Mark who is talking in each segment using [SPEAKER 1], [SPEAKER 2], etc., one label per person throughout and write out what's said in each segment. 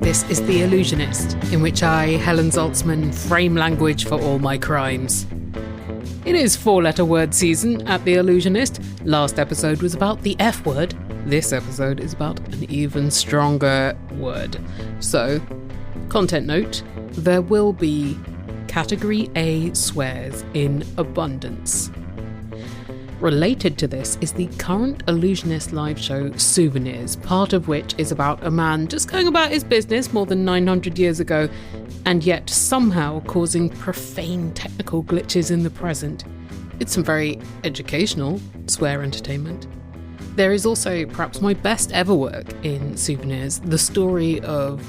[SPEAKER 1] This is The Illusionist, in which I, Helen Zaltzman, frame language for all my crimes. It is 4-letter word season at The Illusionist. Last episode was about the F word. This episode is about an even stronger word. So, content note, there will be Category A swears in abundance. Related to this is the current Illusionist live show Souvenirs, part of which is about a man just going about his business more than 900 years ago, and yet somehow causing profane technical glitches in the present. It's some very educational swear entertainment. There is also perhaps my best ever work in Souvenirs, the story of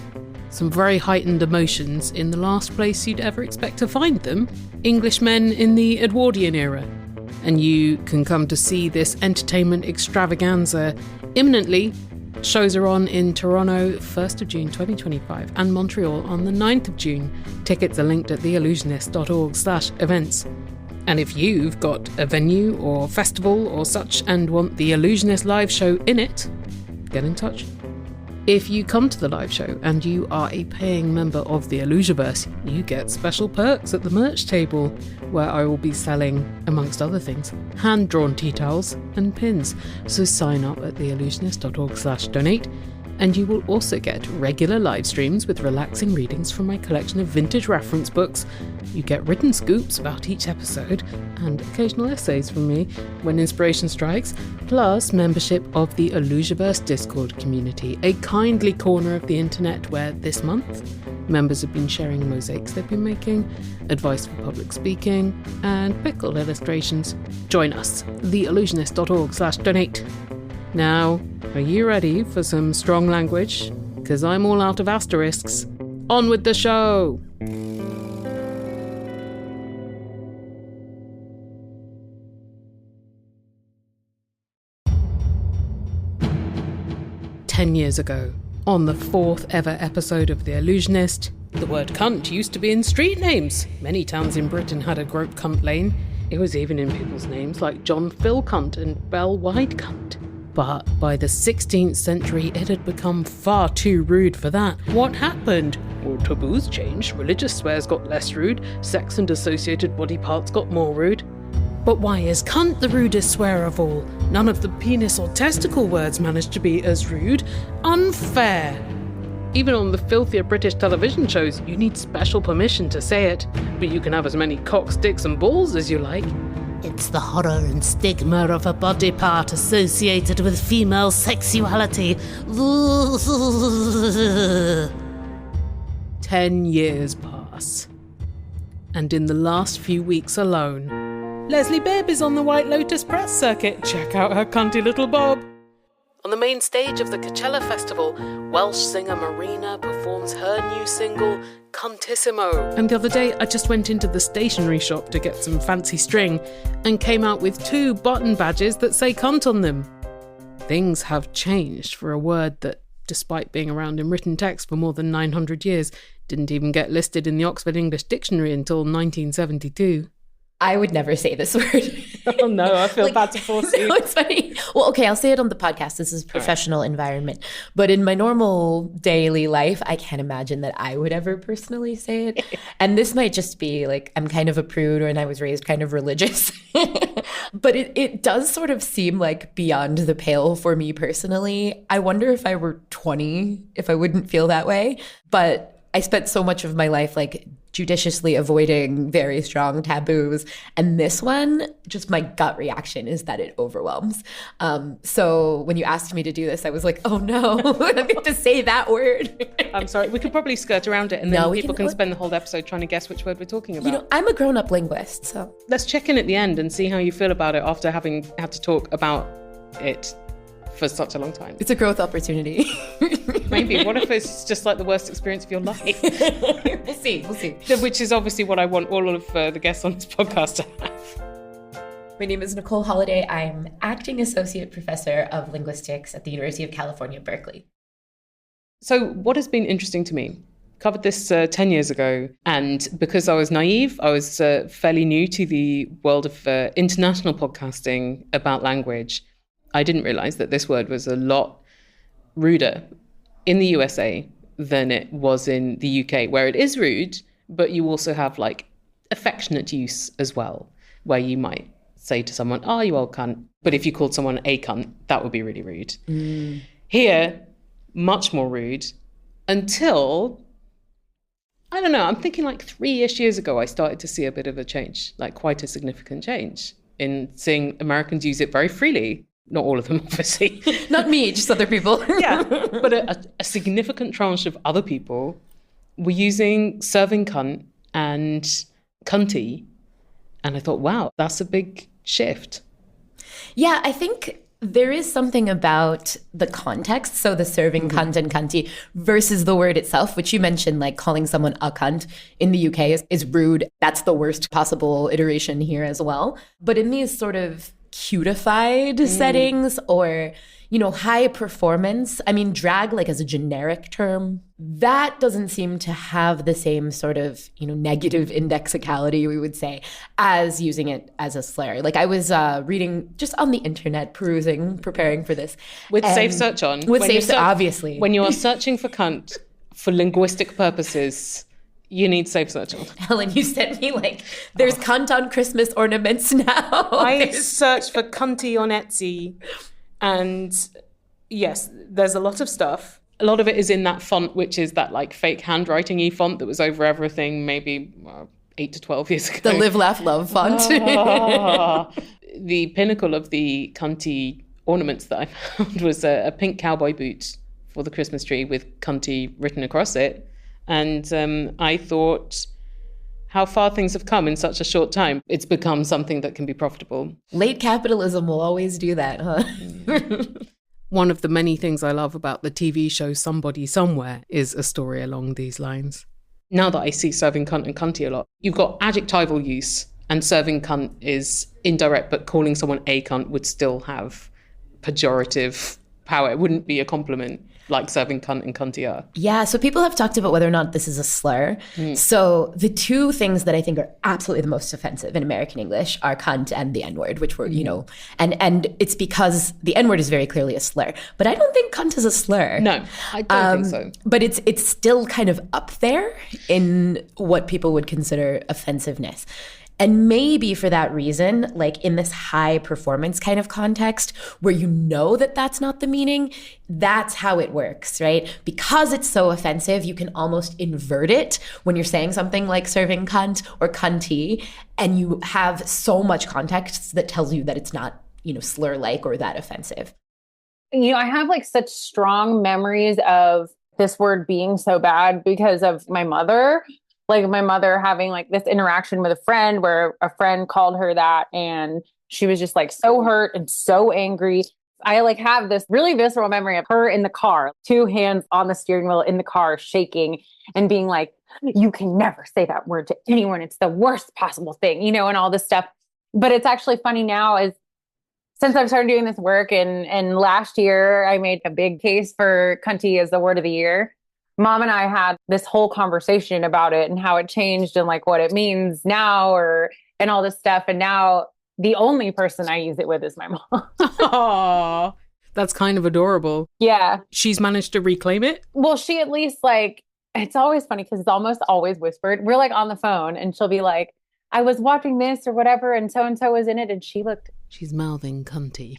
[SPEAKER 1] some very heightened emotions in the last place you'd ever expect to find them, Englishmen in the Edwardian era. And you can come to see this entertainment extravaganza imminently. Shows are on in Toronto 1st of June 2025 and Montreal on the 9th of June. Tickets are linked at theillusionist.org/events. And if you've got a venue or festival or such and want the Illusionist live show in it, get in touch. If you come to the live show and you are a paying member of the Illusiverse, you get special perks at the merch table, where I will be selling, amongst other things, hand-drawn tea towels and pins. So sign up at theillusionist.org/donate, and you will also get regular live streams with relaxing readings from my collection of vintage reference books. You get written scoops about each episode and occasional essays from me when inspiration strikes, plus membership of the Illusiverse Discord community, a kindly corner of the internet where this month members have been sharing mosaics they've been making, advice for public speaking, and pickle illustrations. Join us, theillusionist.org/donate. Now, are you ready for some strong language? Because I'm all out of asterisks. On with the show! "10 years ago, on the 4th ever episode of The Illusionist, the word cunt used to be in street names. Many towns in Britain had a Grope Cunt Lane. It was even in people's names like John Phil Cunt and Bell Wide Cunt. But by the 16th century, it had become far too rude for that. What happened? Well, taboos changed, religious swears got less rude, sex and associated body parts got more rude. But why is cunt the rudest swear of all? None of the penis or testicle words managed to be as rude. Unfair. Even on the filthier British television shows, you need special permission to say it, but you can have as many cocks, dicks and balls as you like. It's the horror and stigma of a body part associated with female sexuality. 10 years pass. And in the last few weeks alone, Leslie Bibb is on the White Lotus press circuit. Check out her cunty little bob. On the main stage of the Coachella Festival, Welsh singer Marina performs her new single, Cuntissimo. And the other day, I just went into the stationery shop to get some fancy string and came out with 2 button badges that say cunt on them. Things have changed for a word that, despite being around in written text for more than 900 years, didn't even get listed in the Oxford English Dictionary until 1972.
[SPEAKER 2] I would never say this word.
[SPEAKER 1] Oh no, I feel bad to force you.
[SPEAKER 2] No, it's funny. Well, okay, I'll say it on the podcast. This is a professional environment. But in my normal daily life, I can't imagine that I would ever personally say it. And this might just be like, I'm kind of a prude and I was raised kind of religious. But it does sort of seem like beyond the pale for me personally. I wonder if I were 20, if I wouldn't feel that way. But I spent so much of my life like judiciously avoiding very strong taboos. And this one, just my gut reaction is that it overwhelms. So when you asked me to do this, I was like, oh no, I have to say that word.
[SPEAKER 1] I'm sorry. We could probably skirt around it and then people can spend the whole episode trying to guess which word we're talking about.
[SPEAKER 2] You know, I'm a grown-up linguist, so.
[SPEAKER 1] Let's check in at the end and see how you feel about it after having had to talk about it for such a long time.
[SPEAKER 2] It's a growth opportunity.
[SPEAKER 1] Maybe. What if it's just like the worst experience of your life?
[SPEAKER 2] We'll see.
[SPEAKER 1] Which is obviously what I want all of the guests on this podcast to have.
[SPEAKER 2] My name is Nicole Holliday. I'm acting associate professor of linguistics at the University of California, Berkeley.
[SPEAKER 1] So what has been interesting to me, covered this 10 years ago, and because I was naive, I was fairly new to the world of international podcasting about language. I didn't realize that this word was a lot ruder in the USA than it was in the UK, where it is rude, but you also have like affectionate use as well, where you might say to someone, oh, you old cunt. But if you called someone a cunt, that would be really rude. Here, much more rude, until, I don't know, I'm thinking like 3-ish years ago, I started to see a bit of a change, like quite a significant change in seeing Americans use it very freely. Not all of them, obviously.
[SPEAKER 2] Not me, just other people.
[SPEAKER 1] Yeah, but a significant tranche of other people were using serving cunt and cunty. And I thought, wow, that's a big shift.
[SPEAKER 2] Yeah, I think there is something about the context. So the serving cunt and cunty versus the word itself, which you mentioned, like calling someone a cunt in the UK is rude. That's the worst possible iteration here as well. But in these sort of cutified settings or, you know, high performance, I mean, drag like as a generic term, that doesn't seem to have the same sort of, you know, negative indexicality, we would say, as using it as a slur. Like I was reading just on the internet, perusing, preparing for this.
[SPEAKER 1] With Safe Search on.
[SPEAKER 2] With Safe Search, obviously.
[SPEAKER 1] When you are searching for cunt for linguistic purposes, you need Safe Search on.
[SPEAKER 2] Helen, you sent me like, there's cunt on Christmas ornaments now.
[SPEAKER 1] I searched for cunty on Etsy. And yes, there's a lot of stuff. A lot of it is in that font, which is that like fake handwriting-y font that was over everything maybe 8 to 12 years ago.
[SPEAKER 2] The Live, Laugh, Love font.
[SPEAKER 1] The pinnacle of the cunty ornaments that I found was a pink cowboy boot for the Christmas tree with cunty written across it. And I thought, how far things have come in such a short time. It's become something that can be profitable.
[SPEAKER 2] Late capitalism will always do that, huh?
[SPEAKER 1] One of the many things I love about the TV show Somebody Somewhere is a story along these lines. Now that I see serving cunt and cunty a lot, you've got adjectival use, and serving cunt is indirect, but calling someone a cunt would still have pejorative power. It wouldn't be a compliment like serving cunt and cunty are.
[SPEAKER 2] Yeah, so people have talked about whether or not this is a slur. So the two things that I think are absolutely the most offensive in American English are cunt and the N-word, which were, you know, and it's because the N-word is very clearly a slur. But I don't think cunt is a slur.
[SPEAKER 1] No, I don't think so.
[SPEAKER 2] But it's still kind of up there in what people would consider offensiveness. And maybe for that reason, like in this high performance kind of context where you know that that's not the meaning, that's how it works, right? Because it's so offensive, you can almost invert it when you're saying something like serving cunt or cunty, and you have so much context that tells you that it's not, you know, slur-like or that offensive.
[SPEAKER 3] You know, I have like such strong memories of this word being so bad because of my mother. Like my mother having like this interaction with a friend where a friend called her that and she was just like so hurt and so angry. I like have this really visceral memory of her in the car, 2 hands on the steering wheel in the car, shaking and being like, you can never say that word to anyone. It's the worst possible thing, you know, and all this stuff. But it's actually funny now is since I've started doing this work and last year I made a big case for cunty as the word of the year. Mom and I had this whole conversation about it and how it changed and like what it means now and all this stuff. And now the only person I use it with is my mom.
[SPEAKER 1] Aww, that's kind of adorable.
[SPEAKER 3] Yeah.
[SPEAKER 1] She's managed to reclaim it?
[SPEAKER 3] Well, she at least like, it's always funny because it's almost always whispered. We're like on the phone and she'll be like, I was watching this or whatever and so was in it. And she looked.
[SPEAKER 1] She's mouthing cunty.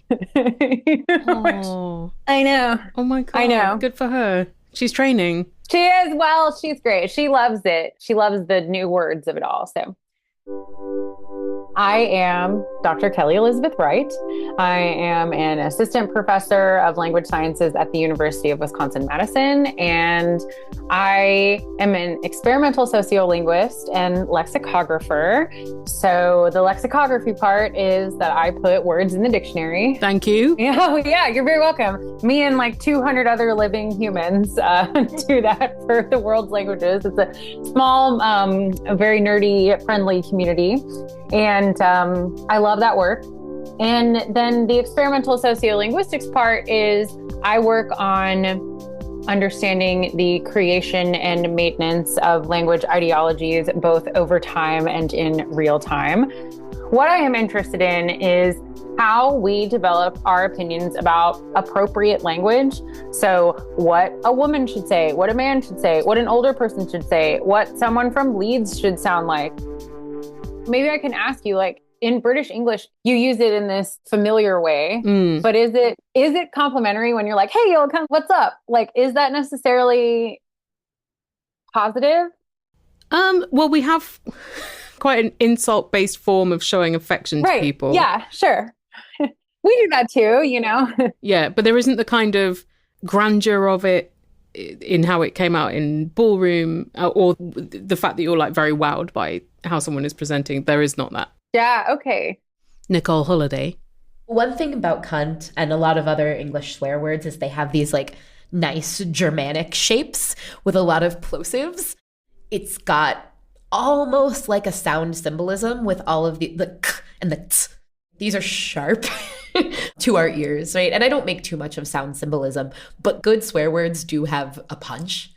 [SPEAKER 3] Oh, I know.
[SPEAKER 1] Oh my God.
[SPEAKER 3] I know.
[SPEAKER 1] Good for her. She's training.
[SPEAKER 3] She is. Well, she's great. She loves it. She loves the new words of it all. So I am Dr. Kelly Elizabeth Wright. I am an assistant professor of language sciences at the University of Wisconsin-Madison, and I am an experimental sociolinguist and lexicographer. So the lexicography part is that I put words in the dictionary.
[SPEAKER 1] Thank you.
[SPEAKER 3] Yeah, you're very welcome. Me and like 200 other living humans do that for the world's languages. It's a small, a very nerdy, friendly community. And I love that work. And then the experimental sociolinguistics part is I work on understanding the creation and maintenance of language ideologies, both over time and in real time. What I am interested in is how we develop our opinions about appropriate language. So what a woman should say, what a man should say, what an older person should say, what someone from Leeds should sound like. Maybe I can ask you, like, in British English, you use it in this familiar way, but is it complimentary when you're like, hey, yo, what's up? Like, is that necessarily positive?
[SPEAKER 1] Well, we have quite an insult-based form of showing affection to people.
[SPEAKER 3] Yeah, sure. We do that too, you know?
[SPEAKER 1] Yeah, but there isn't the kind of grandeur of it in how it came out in ballroom, or the fact that you're like very wowed by how someone is presenting. There is not that.
[SPEAKER 3] Yeah, okay.
[SPEAKER 1] Nicole Holiday.
[SPEAKER 2] One thing about cunt and a lot of other English swear words is they have these like nice Germanic shapes with a lot of plosives. It's got almost like a sound symbolism with all of the k and the t. These are sharp to our ears, right? And I don't make too much of sound symbolism, but good swear words do have a punch.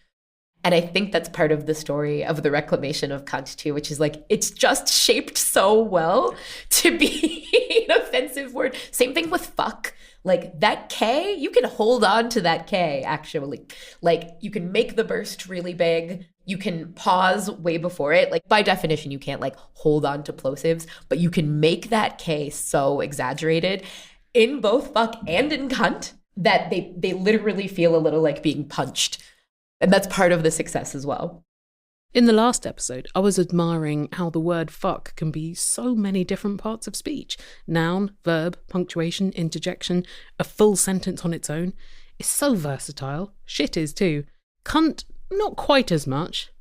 [SPEAKER 2] And I think that's part of the story of the reclamation of cunt too, which is like, it's just shaped so well to be an offensive word. Same thing with fuck. Like that K, you can hold on to that K actually. Like you can make the burst really big. You can pause way before it. Like by definition, you can't like hold on to plosives, but you can make that K so exaggerated in both fuck and in cunt that they literally feel a little like being punched. And that's part of the success as well.
[SPEAKER 1] In the last episode, I was admiring how the word fuck can be so many different parts of speech. Noun, verb, punctuation, interjection, a full sentence on its own. It's so versatile. Shit is too. Cunt, not quite as much.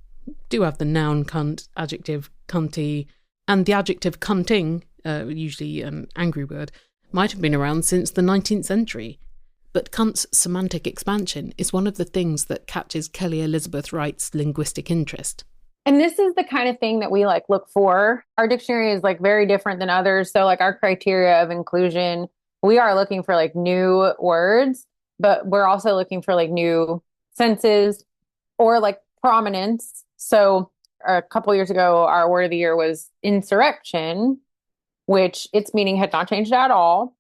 [SPEAKER 1] Do have the noun cunt, adjective cunty, and the adjective cunting, usually an angry word, might have been around since the 19th century. But cunt's semantic expansion is one of the things that catches Kelly Elizabeth Wright's linguistic interest.
[SPEAKER 3] And this is the kind of thing that we like look for. Our dictionary is like very different than others. So like our criteria of inclusion, we are looking for like new words, but we're also looking for like new senses or like prominence. So a couple years ago, our word of the year was insurrection, which its meaning had not changed at all.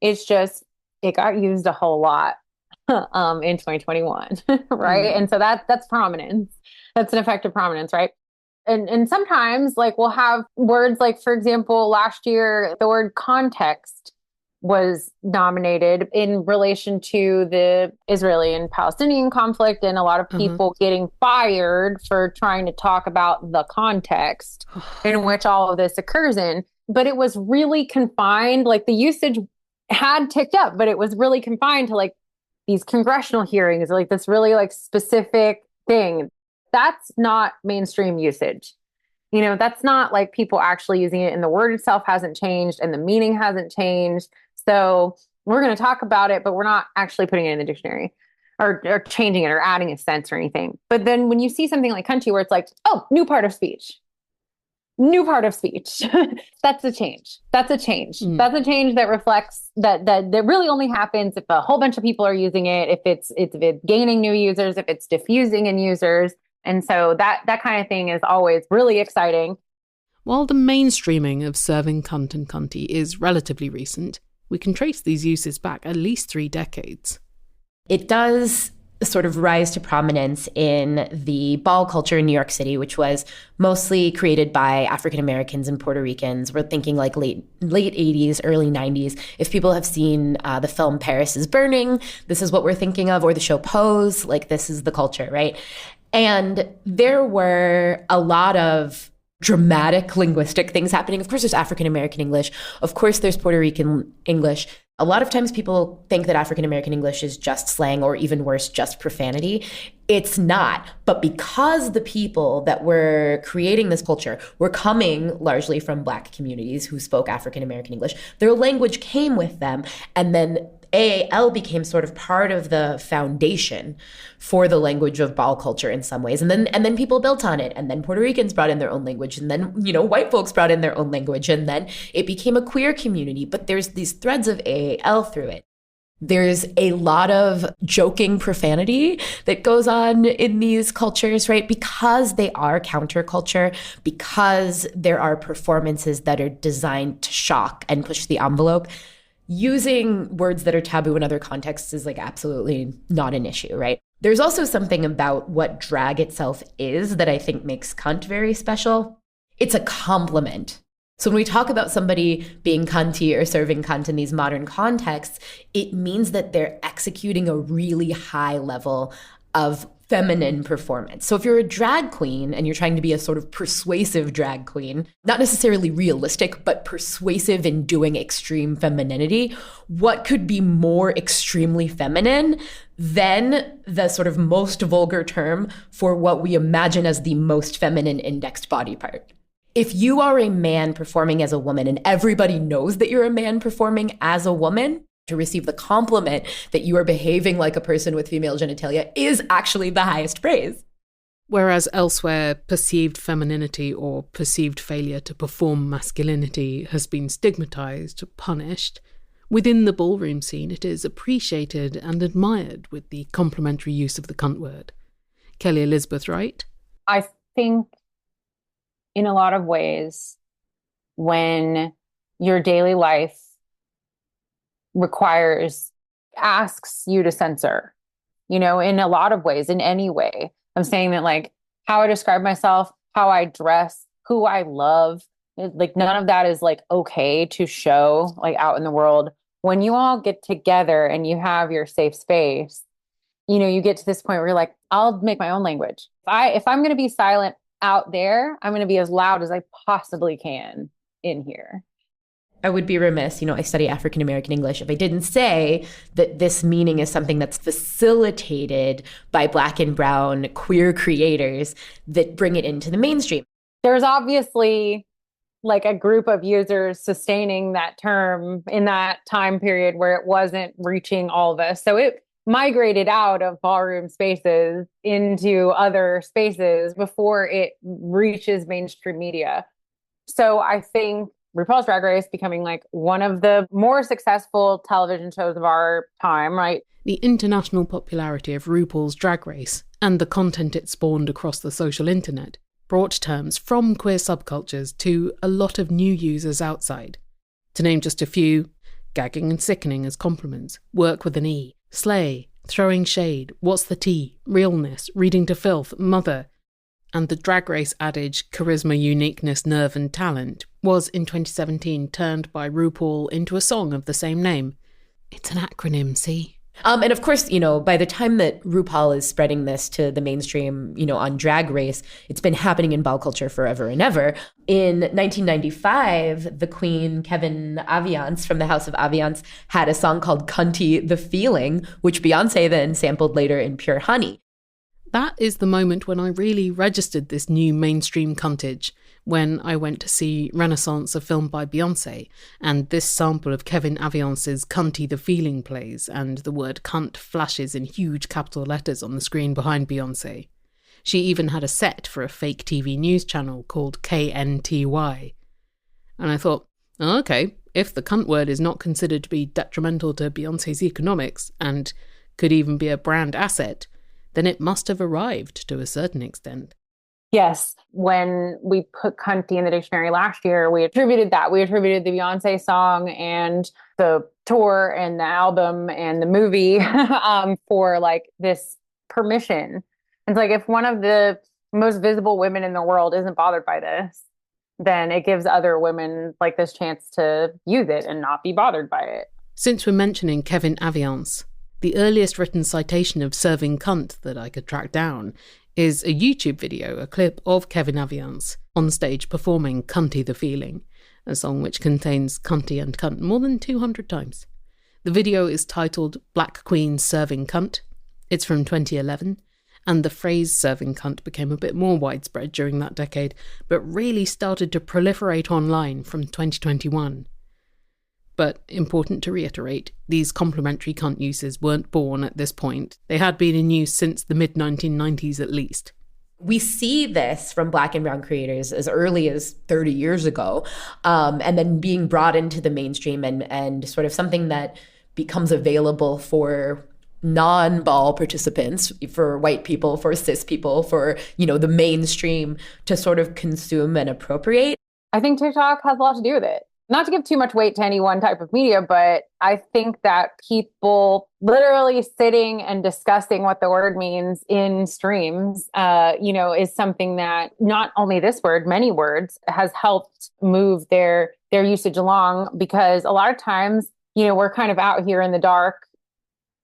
[SPEAKER 3] It's just, it got used a whole lot in 2021, right? And so that's prominence. That's an effective prominence, right? And sometimes like we'll have words like, for example, last year, the word context was nominated in relation to the Israeli and Palestinian conflict and a lot of people getting fired for trying to talk about the context in which all of this occurs in. But it was really confined, like the usage had ticked up, but it was really confined to like these congressional hearings, like this really like specific thing. That's not mainstream usage. You know, that's not like people actually using it, and the word itself hasn't changed and the meaning hasn't changed. So we're going to talk about it, but we're not actually putting it in the dictionary or changing it or adding a sense or anything. But then when you see something like country where it's like, oh, new part of speech, that's a change. That's a change. That's a change that reflects that really only happens if a whole bunch of people are using it, if it's gaining new users, if it's diffusing in users. And so that kind of thing is always really exciting.
[SPEAKER 1] While the mainstreaming of serving cunt and cunty is relatively recent, we can trace these uses back at least 3 decades.
[SPEAKER 2] It does sort of rise to prominence in the ball culture in New York City, which was mostly created by African Americans and Puerto Ricans. We're thinking like late 80s, early 90s. If people have seen the film Paris is Burning, this is what we're thinking of, or the show Pose, like this is the culture, right? And there were a lot of dramatic linguistic things happening. Of course, there's African American English. Of course, there's Puerto Rican English. A lot of times people think that African American English is just slang, or even worse, just profanity. It's not. But because the people that were creating this culture were coming largely from Black communities who spoke African American English, their language came with them. And then AAL became sort of part of the foundation for the language of ball culture in some ways. And then people built on it. And then Puerto Ricans brought in their own language. And then, white folks brought in their own language. And then it became a queer community. But there's these threads of AAL through it. There's a lot of joking profanity that goes on in these cultures, right? Because they are counterculture, because there are performances that are designed to shock and push the envelope. Using words that are taboo in other contexts is like absolutely not an issue, right? There's also something about what drag itself is that I think makes cunt very special. It's a compliment. So when we talk about somebody being cunty or serving cunt in these modern contexts, it means that they're executing a really high level of feminine performance. So if you're a drag queen and you're trying to be a sort of persuasive drag queen, not necessarily realistic, but persuasive in doing extreme femininity, what could be more extremely feminine than the sort of most vulgar term for what we imagine as the most feminine indexed body part? If you are a man performing as a woman and everybody knows that you're a man performing as a woman, to receive the compliment that you are behaving like a person with female genitalia is actually the highest praise.
[SPEAKER 1] Whereas elsewhere, perceived femininity or perceived failure to perform masculinity has been stigmatized, punished, within the ballroom scene it is appreciated and admired with the complimentary use of the cunt word. Kelly Elizabeth Wright?
[SPEAKER 3] I think in a lot of ways, when your daily life asks you to censor, in a lot of ways, in any way. I'm saying that like how I describe myself, how I dress, who I love, like none of that is like okay to show like out in the world. When you all get together and you have your safe space, you get to this point where you're like, I'll make my own language. If I'm going to be silent out there, I'm going to be as loud as I possibly can in here.
[SPEAKER 2] I would be remiss, I study African American English, if I didn't say that this meaning is something that's facilitated by Black and brown queer creators that bring it into the mainstream.
[SPEAKER 3] There's obviously like a group of users sustaining that term in that time period where it wasn't reaching all of us. So it migrated out of ballroom spaces into other spaces before it reaches mainstream media. So I think RuPaul's Drag Race becoming like one of the more successful television shows of our time, right?
[SPEAKER 1] The international popularity of RuPaul's Drag Race and the content it spawned across the social internet brought terms from queer subcultures to a lot of new users outside. To name just a few, gagging and sickening as compliments, work with an E, slay, throwing shade, what's the tea, realness, reading to filth, mother. And the Drag Race adage, charisma, uniqueness, nerve and talent, was in 2017 turned by RuPaul into a song of the same name. It's an acronym, see?
[SPEAKER 2] And of course, by the time that RuPaul is spreading this to the mainstream, on Drag Race, it's been happening in ball culture forever and ever. In 1995, the queen, Kevin Aviance from the House of Aviance, had a song called Cunty the Feeling, which Beyonce then sampled later in Pure Honey.
[SPEAKER 1] That is the moment when I really registered this new mainstream cuntage, when I went to see Renaissance, a film by Beyonce, and this sample of Kevin Aviance's Cunty the Feeling plays, and the word cunt flashes in huge capital letters on the screen behind Beyonce. She even had a set for a fake TV news channel called KNTY. And I thought, oh, okay, if the cunt word is not considered to be detrimental to Beyonce's economics, and could even be a brand asset, then it must have arrived to a certain extent.
[SPEAKER 3] Yes. When we put cunty in the dictionary last year, we attributed that. We attributed the Beyonce song and the tour and the album and the movie for like this permission. It's like if one of the most visible women in the world isn't bothered by this, then it gives other women like this chance to use it and not be bothered by it.
[SPEAKER 1] Since we're mentioning Kevin Aviance, the earliest written citation of serving cunt that I could track down is a YouTube video, a clip of Kevin Aviance on stage performing Cunty the Feeling, a song which contains cunty and cunt more than 200 times. The video is titled Black Queen Serving Cunt. It's from 2011, and the phrase serving cunt became a bit more widespread during that decade, but really started to proliferate online from 2021. But important to reiterate, these complimentary cunt uses weren't born at this point. They had been in use since the mid-1990s at least.
[SPEAKER 2] We see this from Black and brown creators as early as 30 years ago, and then being brought into the mainstream and sort of something that becomes available for non-ball participants, for white people, for cis people, for, the mainstream to sort of consume and appropriate.
[SPEAKER 3] I think TikTok has a lot to do with it. Not to give too much weight to any one type of media, but I think that people literally sitting and discussing what the word means in streams, is something that not only this word, many words, has helped move their usage along, because a lot of times, we're kind of out here in the dark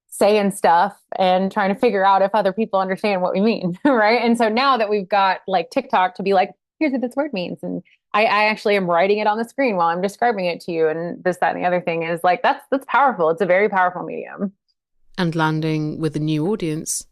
[SPEAKER 3] saying stuff and trying to figure out if other people understand what we mean, right? And so now that we've got like TikTok to be like, here's what this word means, and I actually am writing it on the screen while I'm describing it to you, and this, that, and the other thing is like, that's powerful. It's a very powerful medium.
[SPEAKER 1] And landing with a new audience,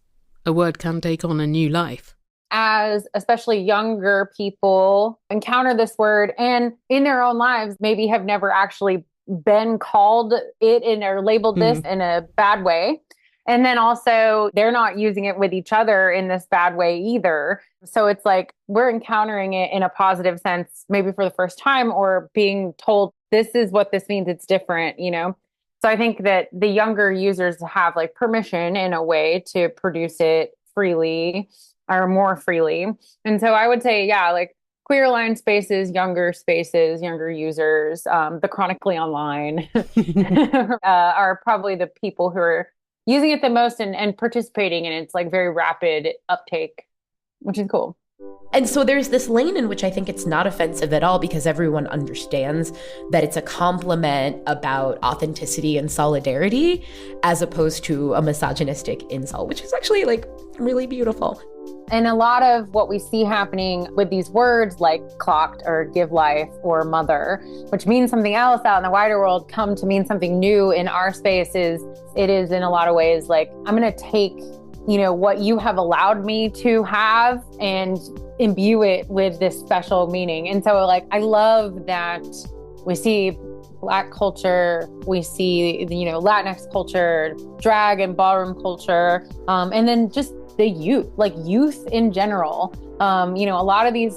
[SPEAKER 1] a word can take on a new life.
[SPEAKER 3] As especially younger people encounter this word and in their own lives maybe have never actually been called it or labeled this in a bad way. And then also they're not using it with each other in this bad way either. So it's like we're encountering it in a positive sense, maybe for the first time, or being told this is what this means. It's different, So I think that the younger users have like permission in a way to produce it freely or more freely. And so I would say, yeah, like queer aligned spaces, younger users, the chronically online are probably the people who are using it the most and participating in its like very rapid uptake, which is cool.
[SPEAKER 2] And so there's this lane in which I think it's not offensive at all, because everyone understands that it's a compliment about authenticity and solidarity, as opposed to a misogynistic insult, which is actually like really beautiful.
[SPEAKER 3] And a lot of what we see happening with these words like clocked or give life or mother, which means something else out in the wider world, come to mean something new in our spaces. It is in a lot of ways like, I'm going to take, what you have allowed me to have and imbue it with this special meaning. And so like, I love that we see Black culture, we see, Latinx culture, drag and ballroom culture, and then just the youth in general. A lot of these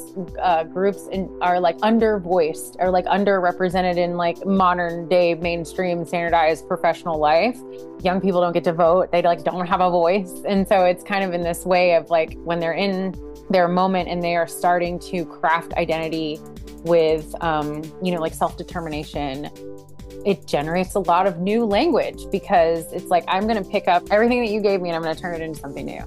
[SPEAKER 3] groups are like undervoiced or like underrepresented in like modern day mainstream standardized professional life. Young people don't get to vote. They like don't have a voice. And so it's kind of in this way of like when they're in their moment and they are starting to craft identity with, like self-determination, it generates a lot of new language, because it's like, I'm going to pick up everything that you gave me and I'm going to turn it into something new.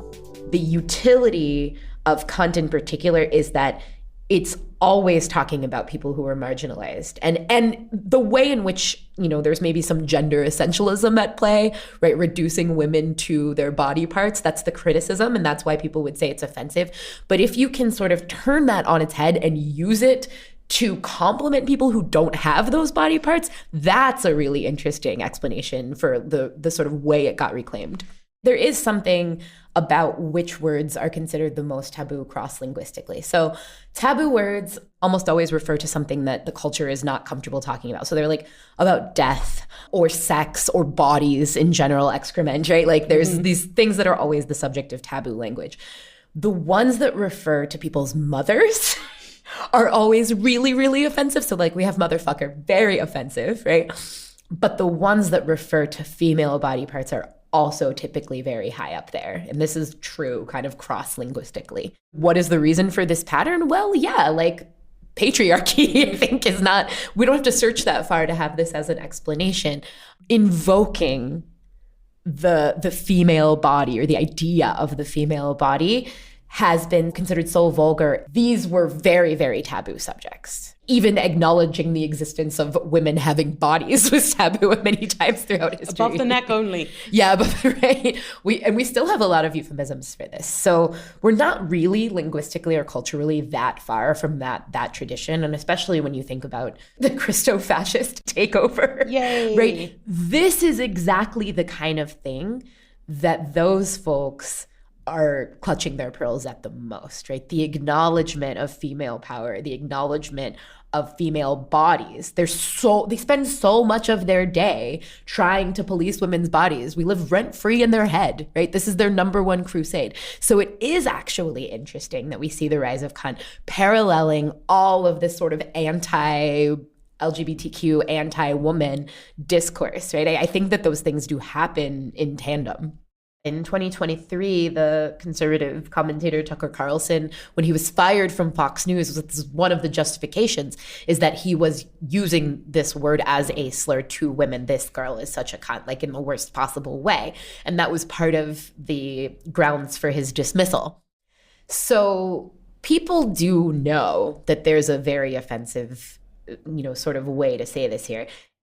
[SPEAKER 2] The utility of Cunt in particular is that it's always talking about people who are marginalized. And the way in which, there's maybe some gender essentialism at play, right? Reducing women to their body parts, that's the criticism. And that's why people would say it's offensive. But if you can sort of turn that on its head and use it to compliment people who don't have those body parts, that's a really interesting explanation for the sort of way it got reclaimed. There is something about which words are considered the most taboo cross-linguistically. So taboo words almost always refer to something that the culture is not comfortable talking about. So they're like about death or sex or bodies in general, excrement, right? Like there's these things that are always the subject of taboo language. The ones that refer to people's mothers are always really, really offensive. So like we have motherfucker, very offensive, right? But the ones that refer to female body parts are also typically very high up there. And this is true kind of cross-linguistically. What is the reason for this pattern? Well, yeah, like patriarchy, I think is not, we don't have to search that far to have this as an explanation. Invoking the female body or the idea of the female body has been considered so vulgar. These were very, very taboo subjects. Even acknowledging the existence of women having bodies was taboo many times throughout history.
[SPEAKER 4] Above the neck only.
[SPEAKER 2] Yeah, but right. We still have a lot of euphemisms for this. So we're not really linguistically or culturally that far from that tradition. And especially when you think about the Christo-fascist takeover.
[SPEAKER 4] Yay.
[SPEAKER 2] Right? This is exactly the kind of thing that those folks are clutching their pearls at the most, right? The acknowledgement of female power, the acknowledgement of female bodies. They spend so much of their day trying to police women's bodies. We live rent-free in their head, right? This is their number one crusade. So it is actually interesting that we see the rise of cunt paralleling all of this sort of LGBTQ anti-woman discourse, right? I think that those things do happen in tandem. In 2023, the conservative commentator Tucker Carlson, when he was fired from Fox News, one of the justifications is that he was using this word as a slur to women. This girl is such a cunt, like in the worst possible way. And that was part of the grounds for his dismissal. So people do know that there's a very offensive, sort of way to say this here.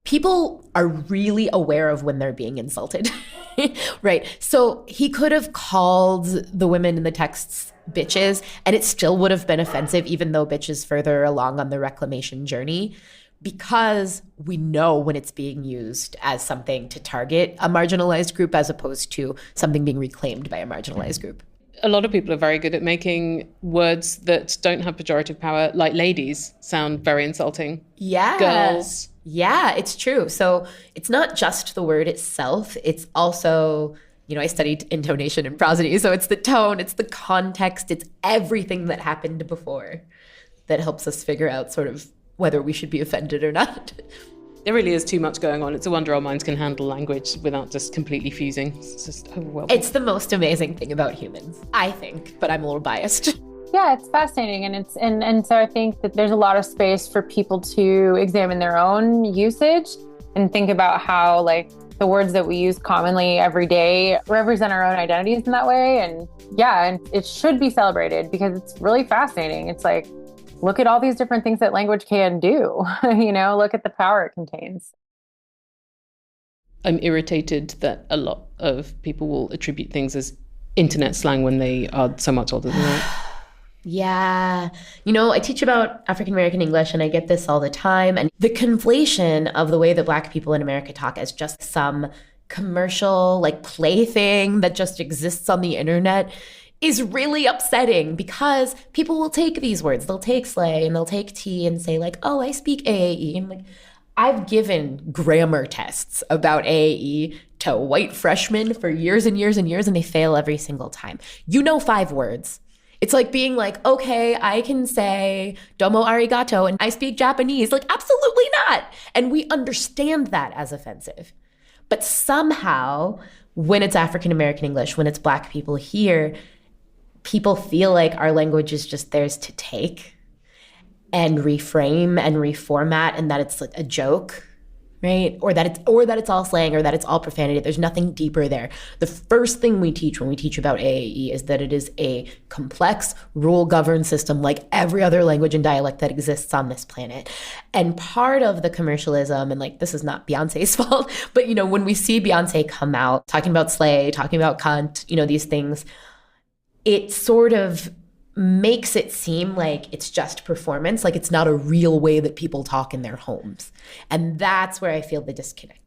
[SPEAKER 2] People are really aware of when they're being insulted, right? So he could have called the women in the texts bitches, and it still would have been offensive, even though bitch is further along on the reclamation journey, because we know when it's being used as something to target a marginalized group as opposed to something being reclaimed by a marginalized group.
[SPEAKER 1] A lot of people are very good at making words that don't have pejorative power, like ladies, sound very insulting.
[SPEAKER 2] Yeah.
[SPEAKER 1] Girls.
[SPEAKER 2] Yeah, it's true. So it's not just the word itself. It's also, I studied intonation and prosody. So it's the tone, it's the context, it's everything that happened before that helps us figure out sort of whether we should be offended or not.
[SPEAKER 1] There really is too much going on. It's a wonder our minds can handle language without just completely fusing. It's just overwhelming.
[SPEAKER 2] It's the most amazing thing about humans, I think, but I'm a little biased.
[SPEAKER 3] Yeah, it's fascinating. And so I think that there's a lot of space for people to examine their own usage and think about how like the words that we use commonly every day represent our own identities in that way. And yeah, and it should be celebrated because it's really fascinating. It's like, look at all these different things that language can do, look at the power it contains.
[SPEAKER 1] I'm irritated that a lot of people will attribute things as internet slang when they are so much older than that.
[SPEAKER 2] Yeah. I teach about African American English and I get this all the time. And the conflation of the way that Black people in America talk as just some commercial like plaything that just exists on the internet is really upsetting because people will take these words. They'll take slay and they'll take tea and say like, oh, I speak AAE. And like, I've given grammar tests about AAE to white freshmen for years and years and years, and they fail every single time. 5 words. It's like being like, okay, I can say domo arigato and I speak Japanese. Like, absolutely not. And we understand that as offensive. But somehow, when it's African American English, when it's Black people here, people feel like our language is just theirs to take and reframe and reformat, and that it's like a joke, right? Or that it's all slang, or that it's all profanity. There's nothing deeper there. The first thing we teach when we teach about AAE is that it is a complex, rule-governed system like every other language and dialect that exists on this planet. And part of the commercialism, and like this is not Beyonce's fault, but when we see Beyonce come out talking about slay, talking about cunt, these things, it sort of makes it seem like it's just performance, like it's not a real way that people talk in their homes. And that's where I feel the disconnect.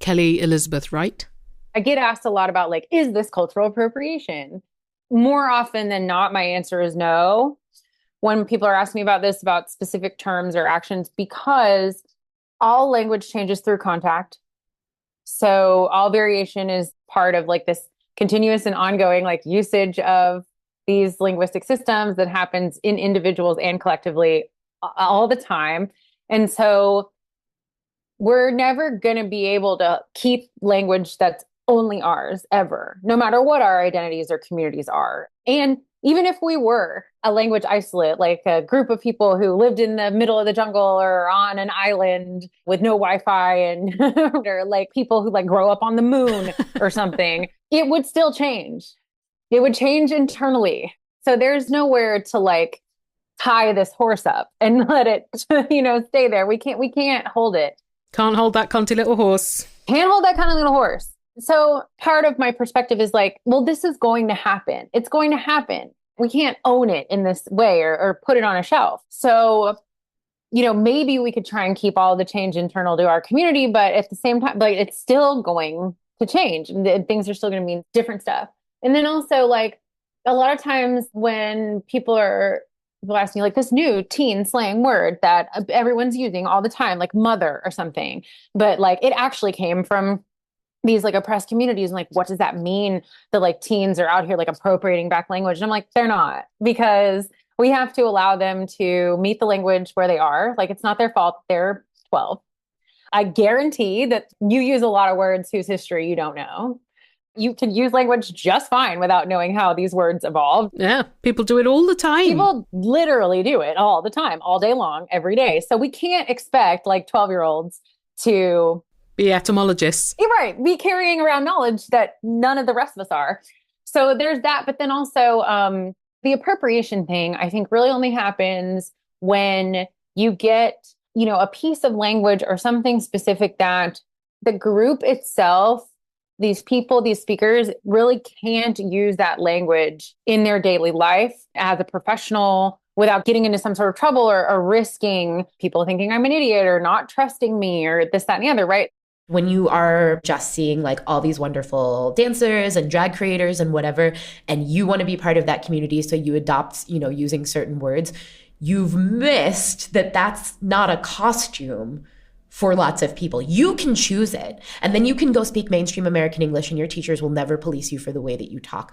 [SPEAKER 1] Kelly Elizabeth Wright.
[SPEAKER 3] I get asked a lot about like, is this cultural appropriation? More often than not, my answer is no. When people are asking me about this, about specific terms or actions, because all language changes through contact. So all variation is part of like this continuous and ongoing like usage of these linguistic systems that happens in individuals and collectively all the time. And so we're never going to be able to keep language that's only ours ever, no matter what our identities or communities are. And even if we were a language isolate, like a group of people who lived in the middle of the jungle or on an island with no Wi-Fi and or like people who like grow up on the moon or something, it would still change. It would change internally. So there's nowhere to like tie this horse up and let it, stay there. We can't hold it.
[SPEAKER 1] Can't hold that cunty little horse.
[SPEAKER 3] Can't hold that kind of little horse. So part of my perspective is like, well, this is going to happen. It's going to happen. We can't own it in this way or put it on a shelf. So, maybe we could try and keep all the change internal to our community, but at the same time, like it's still going to change and things are still going to mean different stuff. And then also like a lot of times when people ask me like this new teen slang word that everyone's using all the time, like mother or something, but like it actually came from these like oppressed communities. And like, what does that mean that like teens are out here like appropriating back language? And I'm like, they're not, because we have to allow them to meet the language where they are. Like, it's not their fault. They're 12. I guarantee that you use a lot of words whose history you don't know. You can use language just fine without knowing how these words evolved.
[SPEAKER 1] Yeah, people do it all the time.
[SPEAKER 3] People literally do it all the time, all day long, every day. So we can't expect like 12-year-olds to
[SPEAKER 1] be etymologists.
[SPEAKER 3] Right. Be carrying around knowledge that none of the rest of us are. So there's that. But then also the appropriation thing, I think really only happens when you get, a piece of language or something specific that the group itself, these people, these speakers really can't use that language in their daily life as a professional without getting into some sort of trouble or risking people thinking I'm an idiot or not trusting me or this, that, and the other, right?
[SPEAKER 2] When you are just seeing like all these wonderful dancers and drag creators and whatever, and you want to be part of that community, so you adopt, using certain words, you've missed that that's not a costume for lots of people. You can choose it. And then you can go speak mainstream American English and your teachers will never police you for the way that you talk.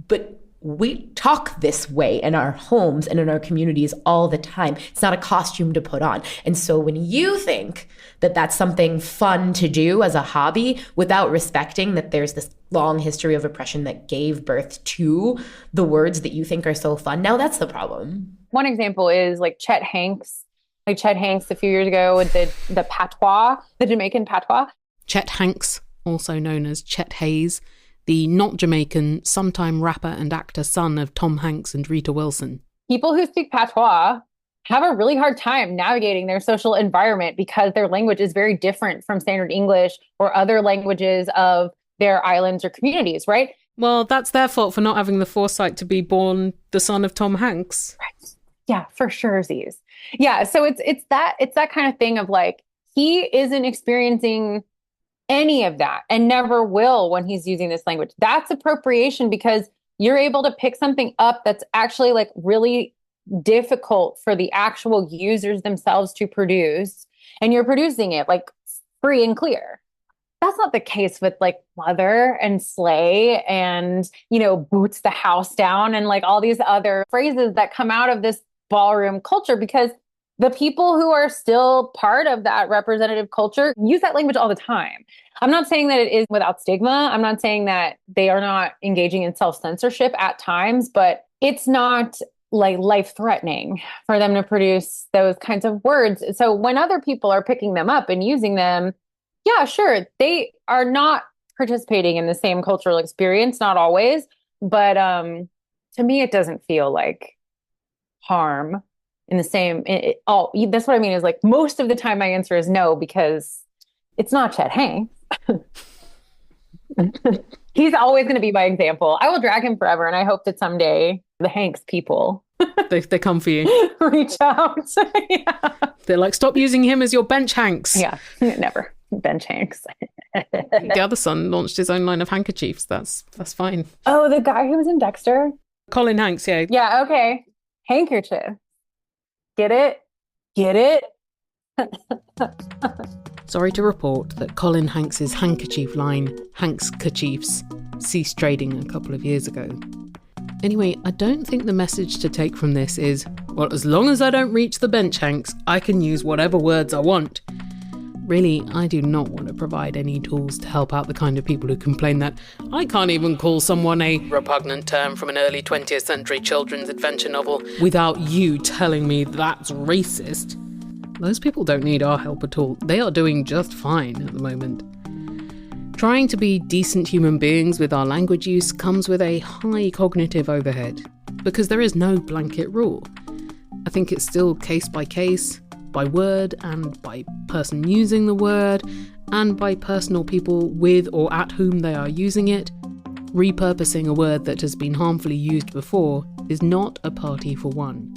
[SPEAKER 2] But we talk this way in our homes and in our communities all the time. It's not a costume to put on. And so when you think that that's something fun to do as a hobby without respecting that there's this long history of oppression that gave birth to the words that you think are so fun, now that's the problem.
[SPEAKER 3] One example is like Chet Hanks. Like Chet Hanks a few years ago with the patois, the Jamaican patois.
[SPEAKER 1] Chet Hanks, also known as Chet Hayes, the not Jamaican, sometime rapper and actor son of Tom Hanks and Rita Wilson.
[SPEAKER 3] People who speak patois have a really hard time navigating their social environment because their language is very different from standard English or other languages of their islands or communities, right?
[SPEAKER 1] Well, that's their fault for not having the foresight to be born the son of Tom Hanks.
[SPEAKER 3] Right. Yeah, for sure, Z's. Yeah, so it's that kind of thing of like, he isn't experiencing any of that and never will when he's using this language. That's appropriation because you're able to pick something up that's actually like really difficult for the actual users themselves to produce, and you're producing it like free and clear. That's not the case with like mother and slay and, boots the house down and like all these other phrases that come out of this ballroom culture, because the people who are still part of that representative culture use that language all the time. I'm not saying that it is without stigma. I'm not saying that they are not engaging in self-censorship at times, but it's not like life-threatening for them to produce those kinds of words. So when other people are picking them up and using them, yeah, sure, they are not participating in the same cultural experience, not always, but to me, it doesn't feel like harm in the same. That's what I mean is like most of the time my answer is no, because it's not Chet Hanks. He's always going to be my example. I will drag him forever, and I hope that someday the Hanks people
[SPEAKER 1] they come for you.
[SPEAKER 3] Reach out. Yeah.
[SPEAKER 1] They're like, stop using him as your bench Hanks.
[SPEAKER 3] Yeah, never. Bench Hanks.
[SPEAKER 1] The other son launched his own line of handkerchiefs. That's fine.
[SPEAKER 3] Oh, the guy who was in Dexter?
[SPEAKER 1] Colin Hanks, yeah.
[SPEAKER 3] Yeah, okay. Handkerchief. Get it? Get it?
[SPEAKER 1] Sorry to report that Colin Hanks's handkerchief line, Hanks Kerchiefs, ceased trading a couple of years ago. Anyway, I don't think the message to take from this is, well, as long as I don't reach the bench Hanks, I can use whatever words I want. Really, I do not want to provide any tools to help out the kind of people who complain that I can't even call someone a repugnant term from an early 20th century children's adventure novel without you telling me that's racist. Those people don't need our help at all. They are doing just fine at the moment. Trying to be decent human beings with our language use comes with a high cognitive overhead, because there is no blanket rule. I think it's still case by case, by word and by person using the word, and by personal people with or at whom they are using it. Repurposing a word that has been harmfully used before is not a party for one.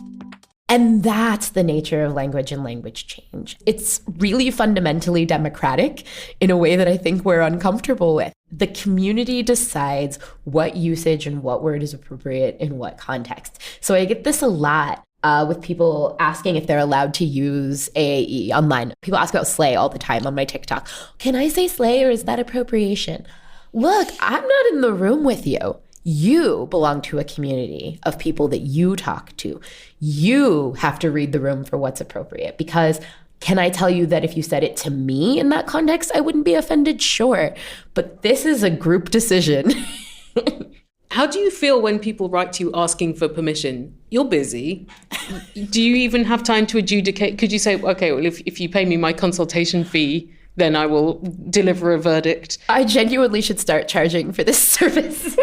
[SPEAKER 2] And that's the nature of language and language change. It's really fundamentally democratic in a way that I think we're uncomfortable with. The community decides what usage and what word is appropriate in what context. So I get this a lot with people asking if they're allowed to use AAE online. People ask about slay all the time on my TikTok. Can I say slay or is that appropriation? Look, I'm not in the room with you. You belong to a community of people that you talk to. You have to read the room for what's appropriate, because Can I tell you that if you said it to me in that context, I wouldn't be offended? Sure. But this is a group decision.
[SPEAKER 1] How do you feel when people write to you asking for permission? You're busy. Do you even have time to adjudicate? Could you say, okay, well, if you pay me my consultation fee, then I will deliver a verdict?
[SPEAKER 2] I genuinely should start charging for this service.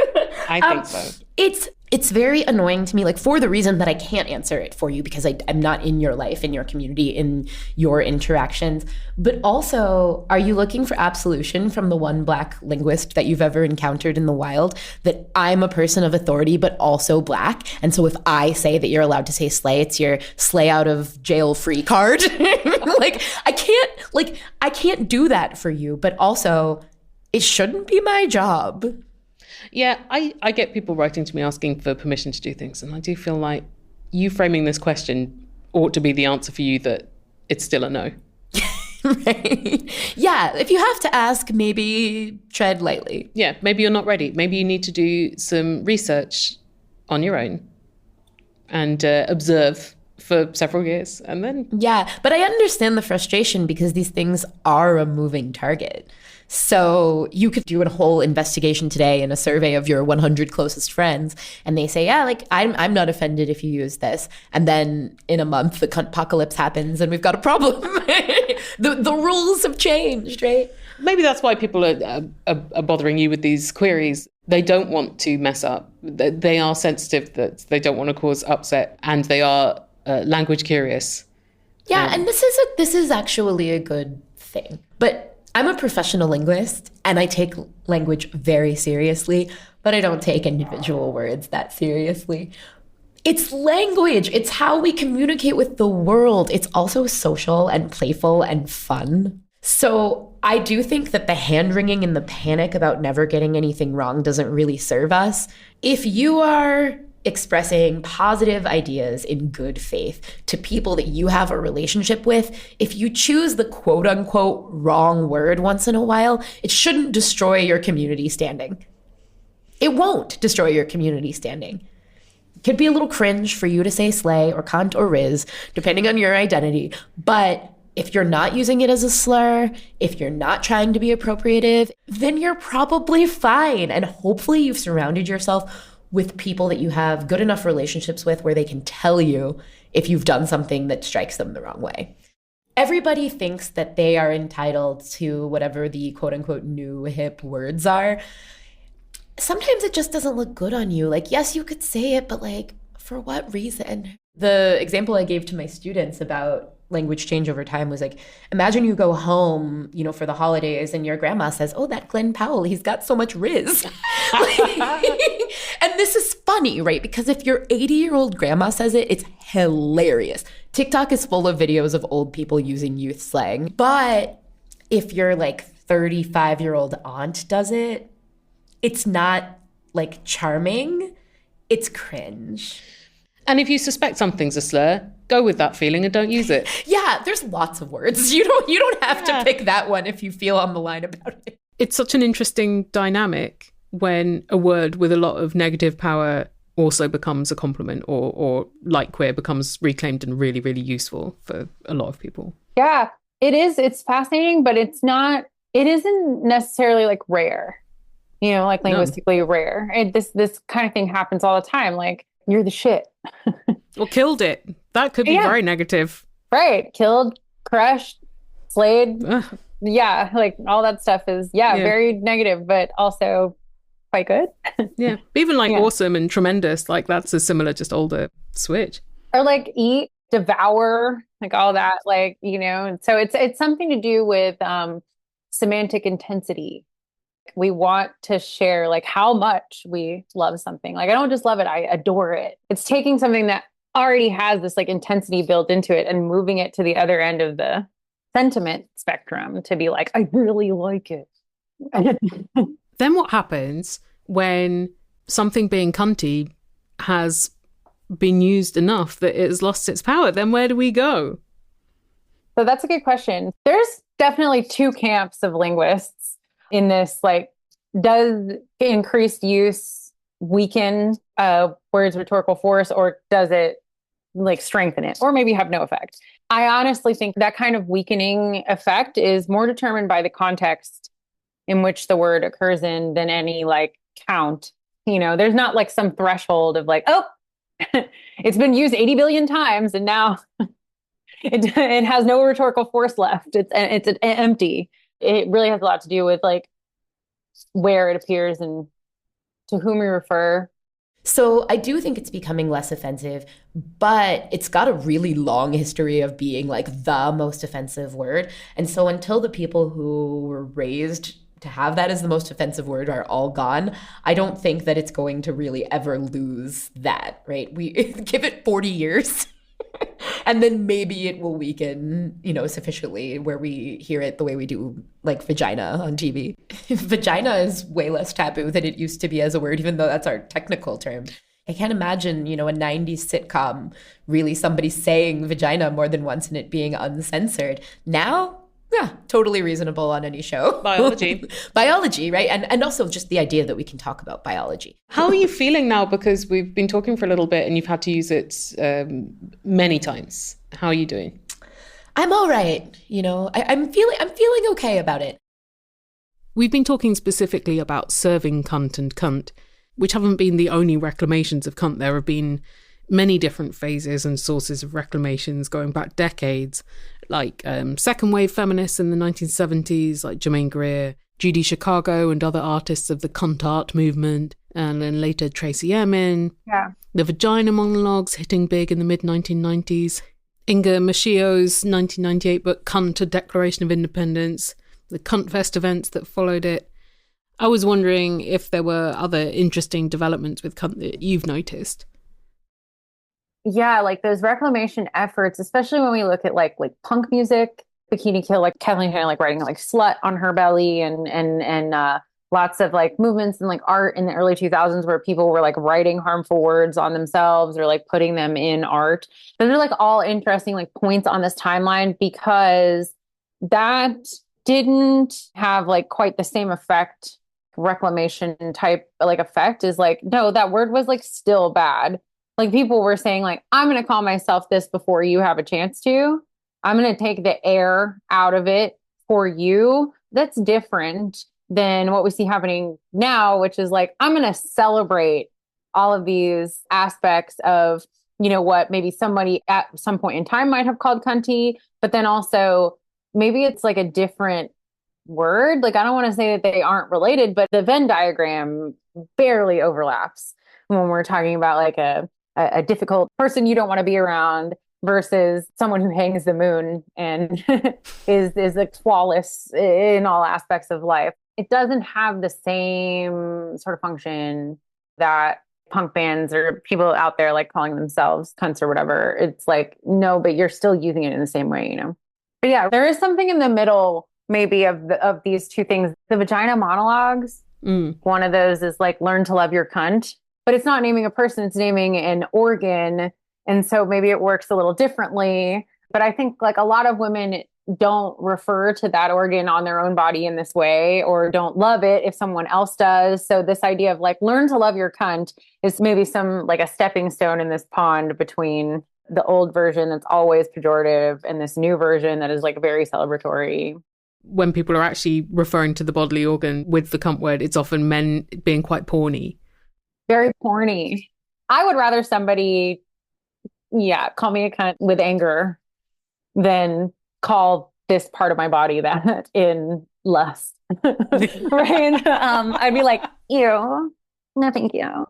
[SPEAKER 1] I think so.
[SPEAKER 2] It's very annoying to me, like for the reason that I can't answer it for you because I'm not in your life, in your community, in your interactions. But also, are you looking for absolution from the one Black linguist that you've ever encountered in the wild? That I'm a person of authority, but also Black. And so if I say that you're allowed to say slay, it's your slay out of jail free card. I can't do that for you. But also, it shouldn't be my job.
[SPEAKER 1] Yeah, I get people writing to me asking for permission to do things. And I do feel like you framing this question ought to be the answer for you that it's still a no.
[SPEAKER 2] Right. Yeah, if you have to ask, maybe tread lightly.
[SPEAKER 1] Yeah, maybe you're not ready. Maybe you need to do some research on your own and observe for several years and then...
[SPEAKER 2] Yeah, but I understand the frustration because these things are a moving target. So you could do a whole investigation today and a survey of your 100 closest friends, and they say, yeah, like I'm not offended if you use this. And then in a month, the apocalypse happens and we've got a problem. The rules have changed, right?
[SPEAKER 1] Maybe that's why people are bothering you with these queries. They don't want to mess up. They are sensitive, that they don't want to cause upset, and they are language curious.
[SPEAKER 2] Yeah, and this is actually a good thing. But I'm a professional linguist and I take language very seriously, but I don't take individual words that seriously. It's language. It's how we communicate with the world. It's also social and playful and fun. So I do think that the hand-wringing and the panic about never getting anything wrong doesn't really serve us. If you are expressing positive ideas in good faith to people that you have a relationship with, if you choose the quote unquote wrong word once in a while, it shouldn't destroy your community standing. It won't destroy your community standing. It could be a little cringe for you to say slay or cunt or riz, depending on your identity. But if you're not using it as a slur, if you're not trying to be appropriative, then you're probably fine. And hopefully you've surrounded yourself with people that you have good enough relationships with where they can tell you if you've done something that strikes them the wrong way. Everybody thinks that they are entitled to whatever the quote unquote new hip words are. Sometimes it just doesn't look good on you. Like, yes, you could say it, but like, for what reason? The example I gave to my students about language change over time was like, imagine you go home, for the holidays and your grandma says, oh, that Glenn Powell, he's got so much riz. And this is funny, right? Because if your 80-year-old grandma says it, it's hilarious. TikTok is full of videos of old people using youth slang. But if your 35-year-old aunt does it, it's not charming, it's cringe.
[SPEAKER 1] And if you suspect something's a slur, go with that feeling and don't use it.
[SPEAKER 2] Yeah, there's lots of words. You don't have to pick that one if you feel on the line about it.
[SPEAKER 1] It's such an interesting dynamic when a word with a lot of negative power also becomes a compliment, or like queer becomes reclaimed and really, really useful for a lot of people.
[SPEAKER 3] Yeah, it is. It's fascinating, but it isn't necessarily rare, linguistically rare. This kind of thing happens all the time. You're the shit.
[SPEAKER 1] Or killed it. That could be very negative.
[SPEAKER 3] Right. Killed, crushed, slayed. Ugh. Yeah. All that stuff is, very negative, but also quite good.
[SPEAKER 1] Yeah. Even awesome and tremendous, that's a similar, just older switch.
[SPEAKER 3] Or eat, devour, all that, so it's something to do with semantic intensity. We want to share how much we love something. I don't just love it, I adore it. It's taking something that already has this intensity built into it and moving it to the other end of the sentiment spectrum to be I really like it.
[SPEAKER 1] Then what happens when something being cunty has been used enough that it has lost its power? Then where do we go?
[SPEAKER 3] So that's a good question. There's definitely two camps of linguists in this. Does increased use weaken words' rhetorical force, or does it like strengthen it or maybe have no effect. I honestly think that kind of weakening effect is more determined by the context in which the word occurs in than any like count. You know, there's not like some threshold of like, oh, it's been used 80 billion times and now it has no rhetorical force left. It's empty. It really has a lot to do with like where it appears and to whom we refer.
[SPEAKER 2] So I do think it's becoming less offensive, but it's got a really long history of being like the most offensive word. And so until the people who were raised to have that as the most offensive word are all gone, I don't think that it's going to really ever lose that, right? We give it 40 years and then maybe it will weaken, you know, sufficiently where we hear it the way we do like vagina on TV. Vagina is way less taboo than it used to be as a word, even though that's our technical term. I can't imagine, you know, a 90s sitcom really somebody saying vagina more than once and it being uncensored. Now, yeah, totally reasonable on any show.
[SPEAKER 1] Biology.
[SPEAKER 2] Biology, right? And also just the idea that we can talk about biology.
[SPEAKER 1] How are you feeling now? Because we've been talking for a little bit and you've had to use it many times. How are you doing?
[SPEAKER 2] I'm all right. You know, I'm feeling okay about it.
[SPEAKER 1] We've been talking specifically about serving cunt and cunt, which haven't been the only reclamations of cunt. There have been many different phases and sources of reclamations going back decades, like second wave feminists in the 1970s, like Germaine Greer, Judy Chicago and other artists of the cunt art movement, and then later Tracy Emin.
[SPEAKER 3] Yeah.
[SPEAKER 1] The vagina monologues hitting big in the mid-1990s. Inga Machio's 1998 book Cunt, A Declaration of Independence, the Cunt Fest events that followed it. I was wondering if there were other interesting developments with cunt that you've noticed.
[SPEAKER 3] Yeah, like those reclamation efforts, especially when we look at like punk music, Bikini Kill, like Kathleen Hanna, like writing like slut on her belly and lots of like movements and like art in the early 2000s where people were like writing harmful words on themselves or like putting them in art. Those are like all interesting like points on this timeline because that didn't have like quite the same effect, reclamation type like effect is like, no, that word was like still bad. Like people were saying like, I'm going to call myself this before you have a chance to. I'm going to take the air out of it for you. That's different than what we see happening now, which is like, I'm going to celebrate all of these aspects of, you know, what maybe somebody at some point in time might have called cunty, but then also maybe it's like a different word. Like, I don't want to say that they aren't related, but the Venn diagram barely overlaps when we're talking about like a difficult person you don't want to be around versus someone who hangs the moon and is like flawless in all aspects of life. It doesn't have the same sort of function that punk bands or people out there like calling themselves cunts or whatever. It's like, no, but you're still using it in the same way, you know? But yeah, there is something in the middle maybe of these two things. The vagina monologues, one of those is like, learn to love your cunt. But it's not naming a person, it's naming an organ. And so maybe it works a little differently. But I think like a lot of women don't refer to that organ on their own body in this way or don't love it if someone else does. So this idea of like, learn to love your cunt is maybe some like a stepping stone in this pond between the old version that's always pejorative and this new version that is like very celebratory.
[SPEAKER 1] When people are actually referring to the bodily organ with the cunt word, it's often men being quite porny.
[SPEAKER 3] Very porny. I would rather somebody, call me a cunt with anger than call this part of my body that in lust. Right? I'd be like, ew. No, thank you.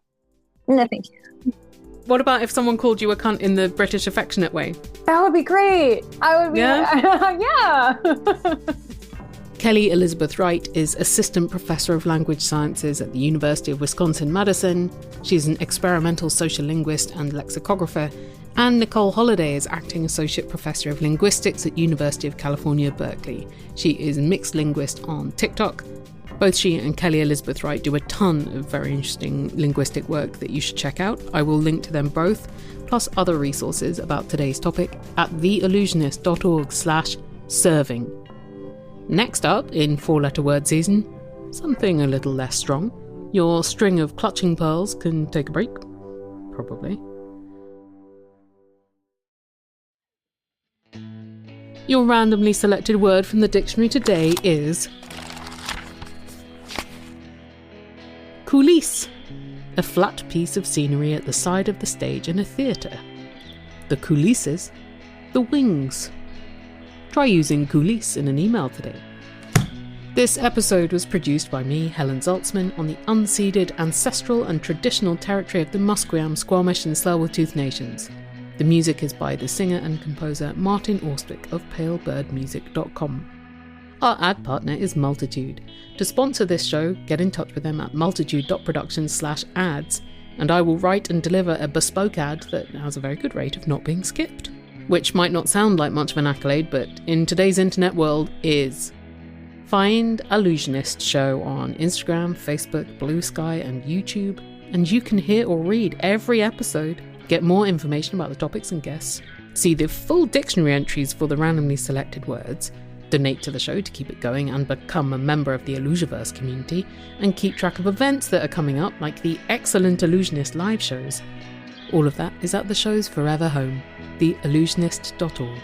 [SPEAKER 3] No, thank you.
[SPEAKER 1] What about if someone called you a cunt in the British affectionate way?
[SPEAKER 3] That would be great. I would be yeah.
[SPEAKER 1] Kelly Elizabeth Wright is Assistant Professor of Language Sciences at the University of Wisconsin-Madison. She's an experimental social linguist and lexicographer. And Nicole Holliday is Acting Associate Professor of Linguistics at University of California, Berkeley. She is a mixed linguist on TikTok. Both she and Kelly Elizabeth Wright do a ton of very interesting linguistic work that you should check out. I will link to them both, plus other resources about today's topic at theillusionist.org/serving. Next up, in four-letter word season, something a little less strong. Your string of clutching pearls can take a break. Probably. Your randomly selected word from the dictionary today is coulisse, a flat piece of scenery at the side of the stage in a theatre. The coulisses, the wings. Try using coulisse in an email today. This episode was produced by me, Helen Zaltzman, on the unceded, ancestral and traditional territory of the Musqueam, Squamish and Tsleil-Waututh nations. The music is by the singer and composer Martin Austwick of palebirdmusic.com. Our ad partner is Multitude. To sponsor this show, get in touch with them at multitude.production/ads, and I will write and deliver a bespoke ad that has a very good rate of not being skipped. Which might not sound like much of an accolade, but in today's internet world is. Find Allusionist Show on Instagram, Facebook, Blue Sky and YouTube, and you can hear or read every episode, get more information about the topics and guests, see the full dictionary entries for the randomly selected words, donate to the show to keep it going and become a member of the Illusiverse community, and keep track of events that are coming up like the excellent Illusionist live shows. All of that is at the show's forever home, theillusionist.org.